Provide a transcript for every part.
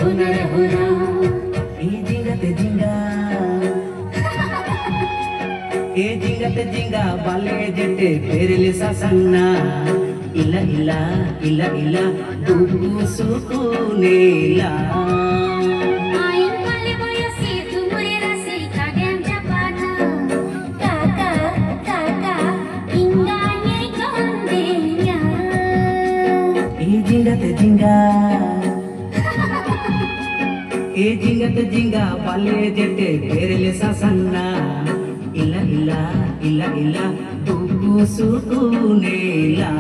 Huna re huna, e jinga te jinga, e jinga te jinga, bale jete perle sasana, ila ila ila ila, dugu suku nela. Jinga te jinga pale jete perle sasana ila ila ila ila dugu suku nela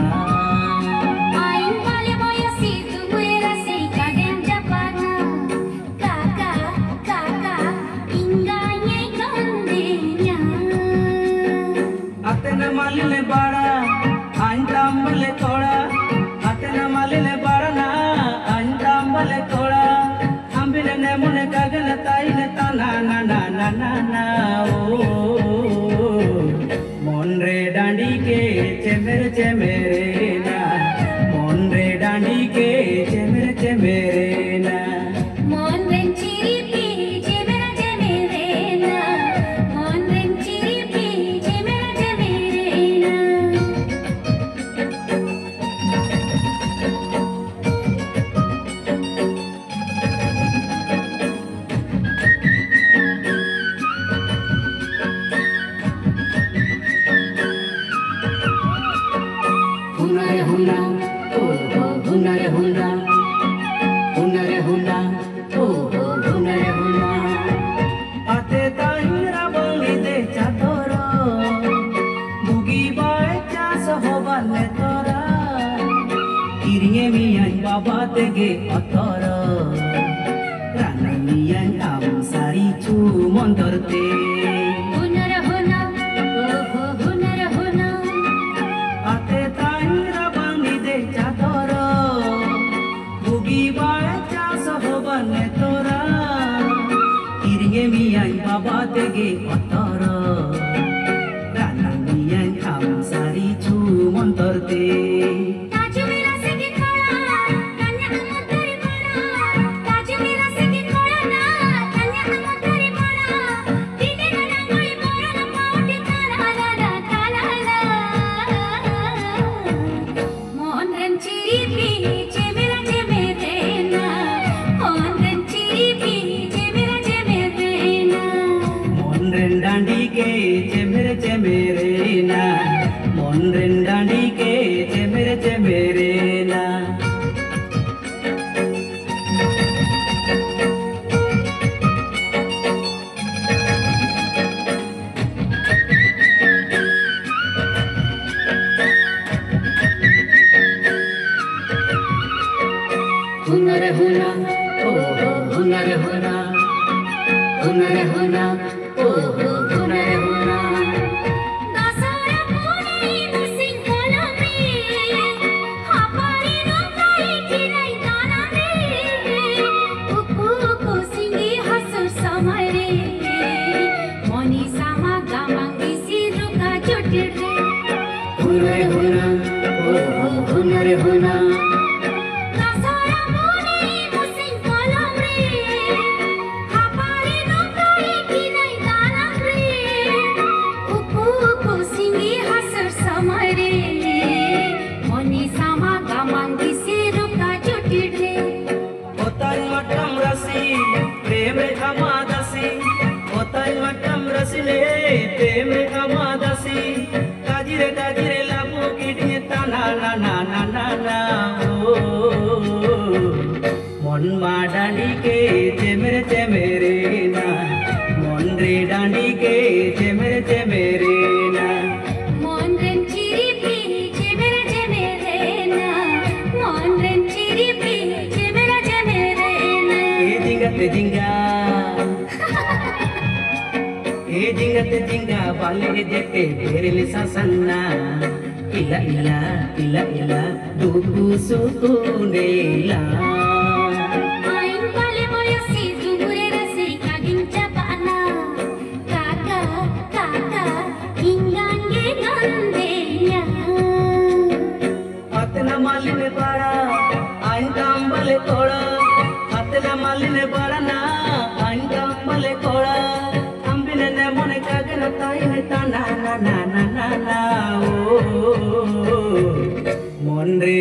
ain pale boyasi tumera sei kadem japana kaka kaka inganye gondenya atena malile bada ain tambale thoda atena malile bada na ain tambale thoda ne mune gagana tai ne tana na na na na na o mon re dandi ke chemere na mon re dandi ke chemere na mon ren chiripi chemere na mon ren chiripi chemere na huna oh huna re huna oh huna re huna ate taira boli de chatoro bugi bai chas hobale tora iringe miyan baba tege atoro rana miyan am sari chu mondorte miyan baba tege otoro rana miyan am sari chu montorte ताजु मेरा सगे खोड़ा कन्या अमतरी बड़ा ताजु मेरा सगे खोड़ा ना कन्या अमतरी बड़ा दीदी गना गोली बोरा ना पाउटी ताला ला ताला ला मोहन रन चिरी पीछे मेरा जे मेरे ना मोहन रन चिरी पीछे मेरा जे मेरे ना mon ren dandi ke chemere na mon ren dandi ke chemere na huna re huna oh huna re huna oh huna re huna दासरा पुनी मुसिंग कलमे हापारी नो काई खिराई दाना रे उकु उकु सिंगी हसुर समय रे मनी सामा गामंगी सिरुका जुटिर रे huna re huna oh huna re huna दासरा पुनी मुसिंग कलमे हापारी नो काई खिराई दाना रे उकु उकु सिंगी हसुर समय रे मनी सामा गामंगी सिरुका जुटिर रे otai matam rasi preme amadasi otai matam rasi le preme amadasi kajire labu kidne tana na na na na na oh mon ma dandi ke chemere na mon re dandi ke chemere na mon ren chiripi chemere na mon ren chiripi chemere na e jinga te jinga bale jete perle sasana ila ila ila ila dugu suku nela ain pale boyasi tumurera sei kadin japana kaka kaka inganye gondenya atna malile bada ain tambale thoda na na na na oh mon re